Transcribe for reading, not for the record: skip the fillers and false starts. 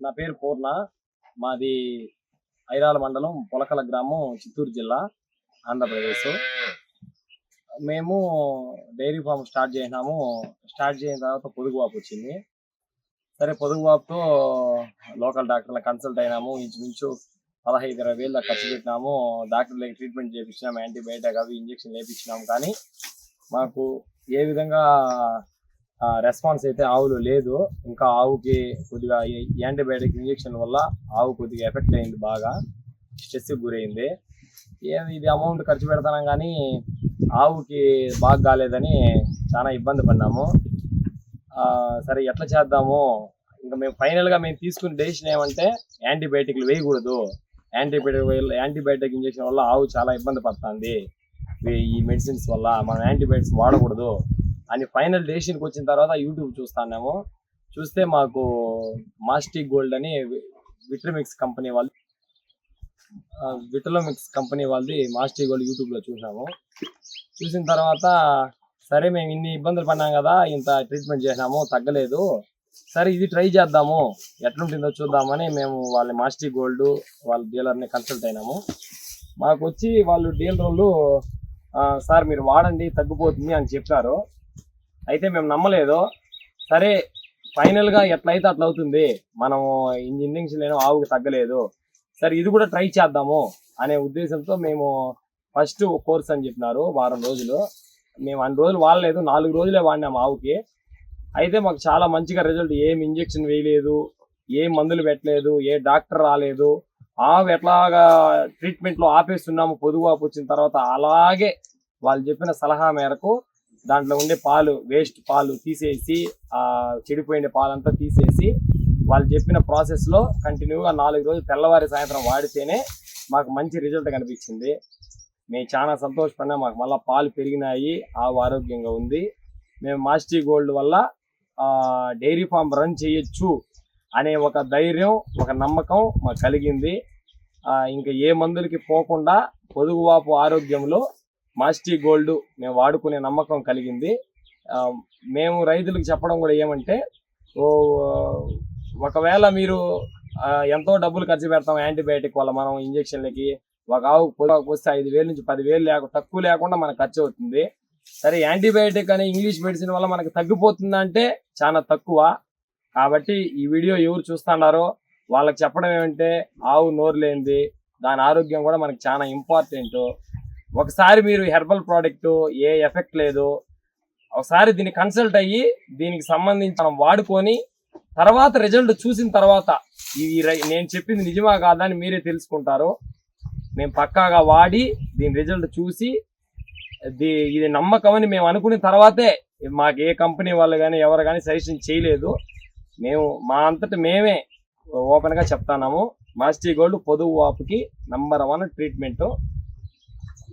నా పేరు పూర్ణ. మాది ఐరాల మండలం పొలకల గ్రామం, చిత్తూరు జిల్లా, ఆంధ్రప్రదేశ్. మేము డైరీ ఫామ్ స్టార్ట్ చేసినాము. స్టార్ట్ చేసిన తర్వాత పొదుగువాపు వచ్చింది. సరే, పొదుగువాపుతో లోకల్ డాక్టర్ల కన్సల్ట్ అయినాము. ఇంచుమించు 15-20 వేలు దాకా ఖర్చు పెట్టినాము. డాక్టర్లకి ట్రీట్మెంట్ చేయించినాము, యాంటీబయాటిక్ అవి ఇంజక్షన్ వేయించినాము. కానీ మాకు ఏ విధంగా రెస్పాన్స్ అయితే ఆవులు లేదు. ఇంకా ఆవుకి కొద్దిగా యాంటీబయాటిక్ ఇంజక్షన్ వల్ల ఆవు కొద్దిగా ఎఫెక్ట్ అయింది, బాగా స్ట్రెస్కి గురైంది. ఇది అమౌంట్ ఖర్చు పెడతాం కానీ ఆవుకి బాగా కాలేదని చాలా ఇబ్బంది పడినాము. సరే, ఎట్లా చేద్దాము? ఇంకా మేము ఫైనల్గా తీసుకున్న డెసిషన్ ఏమంటే యాంటీబయాటిక్లు వేయకూడదు. యాంటీబయాటిక్ ఇంజక్షన్ వల్ల ఆవు చాలా ఇబ్బంది పడుతుంది. ఈ మెడిసిన్స్ వల్ల మనం యాంటీబయాటిక్స్ వాడకూడదు అని ఫైనల్ డెసిషన్కి వచ్చిన తర్వాత యూట్యూబ్ చూస్తున్నాము. చూస్తే మాకు మాస్టిక్ గోల్డ్ అని విటమిక్స్ కంపెనీ వాళ్ళది మాస్టిక్ గోల్డ్ యూట్యూబ్లో చూసాము. చూసిన తర్వాత సరే, మేము ఇన్ని ఇబ్బందులు పడినాం కదా, ఇంత ట్రీట్మెంట్ చేసినాము, తగ్గలేదు. సరే, ఇది ట్రై చేద్దాము, ఎట్లుంటుందో చూద్దామని మేము వాళ్ళ మాస్టిక్ గోల్డ్ వాళ్ళ డీలర్ని కన్సల్ట్ అయినాము. మాకు వచ్చి వాళ్ళు డీలర్లు సార్ మీరు వాడండి తగ్గిపోతుంది అని చెప్పారు. అయితే మేము నమ్మలేదు. సరే, ఫైనల్గా ఎట్లయితే అట్లా అవుతుంది, మనము ఇంజక్షన్ లేని ఆవుకి తగ్గలేదు, సరే ఇది కూడా ట్రై చేద్దాము అనే ఉద్దేశంతో మేము ఫస్ట్ కోర్స్ అని చెప్పినారు, వారం రోజులు. మేము 2 రోజులు వాడలేదు, 4 రోజులే వాడినాము ఆవుకి. అయితే మాకు చాలా మంచిగా రిజల్ట్. ఏం ఇంజక్షన్ వేయలేదు, ఏ మందులు పెట్టలేదు, ఏ డాక్టర్ రాలేదు. ఆవు ఎట్లాగా ట్రీట్మెంట్లో ఆపేస్తున్నాము పొదుగువాపు వచ్చిన తర్వాత, అలాగే వాళ్ళు చెప్పిన సలహా మేరకు దాంట్లో ఉండే పాలు, వేస్ట్ పాలు తీసేసి, చెడిపోయిన పాలంతా తీసేసి వాళ్ళు చెప్పిన ప్రాసెస్లో కంటిన్యూగా 4 రోజులు తెల్లవారి సాయంత్రం వాడితేనే మాకు మంచి రిజల్ట్ కనిపించింది. మేము చాలా సంతోషపడినా. మాకు మళ్ళీ పాలు పెరిగినాయి, ఆవు ఆరోగ్యంగా ఉంది. మేము మాస్టిక్ గోల్డ్ వల్ల డైరీ ఫామ్ రన్ చేయొచ్చు అనే ఒక ధైర్యం, ఒక నమ్మకం మాకు కలిగింది. ఇంకా ఏ మందులకి పోకుండా పొదుగువాపు ఆరోగ్యంలో మాస్టిక్ గోల్డ్ మేము వాడుకునే నమ్మకం కలిగింది. మేము రైతులకు చెప్పడం కూడా ఏమంటే, ఒకవేళ మీరు ఎంతో డబ్బులు ఖర్చు పెడతాం యాంటీబయాటిక్ వల్ల, మనం ఇంజక్షన్లకి ఒక ఆవుకు పొదుగువాపు వస్తే 5,000 నుంచి 10,000 తక్కువ లేకుండా మనకు ఖర్చు అవుతుంది. సరే, యాంటీబయాటిక్ అనే ఇంగ్లీష్ మెడిసిన్ వల్ల మనకు తగ్గిపోతుందంటే చాలా తక్కువ. కాబట్టి ఈ వీడియో ఎవరు చూస్తున్నారో వాళ్ళకి చెప్పడం ఏమంటే, ఆవు నోరు లేనిది, దాని ఆరోగ్యం కూడా మనకు చాలా ఇంపార్టెంట్. ఒకసారి మీరు హెర్బల్ ప్రోడక్ట్ ఏ ఎఫెక్ట్ లేదు, ఒకసారి దీన్ని కన్సల్ట్ అయ్యి దీనికి సంబంధించి మనం వాడుకొని తర్వాత రిజల్ట్ చూసిన తర్వాత నేను చెప్పింది నిజమా కాదా అని మీరే తెలుసుకుంటారు. మేము పక్కాగా వాడి దీని రిజల్ట్ చూసి ఇది నమ్మకం అని మేము అనుకున్న తర్వాతే, మాకు ఏ కంపెనీ వాళ్ళు కానీ ఎవరు కానీ సజెషన్ చేయలేదు. మేము మా అంతటా మేమే ఓపెన్గా చెప్తాము, మాస్టిక్ గోల్డ్ పొదుగువాపుకి నంబర్ 1 ట్రీట్మెంట్.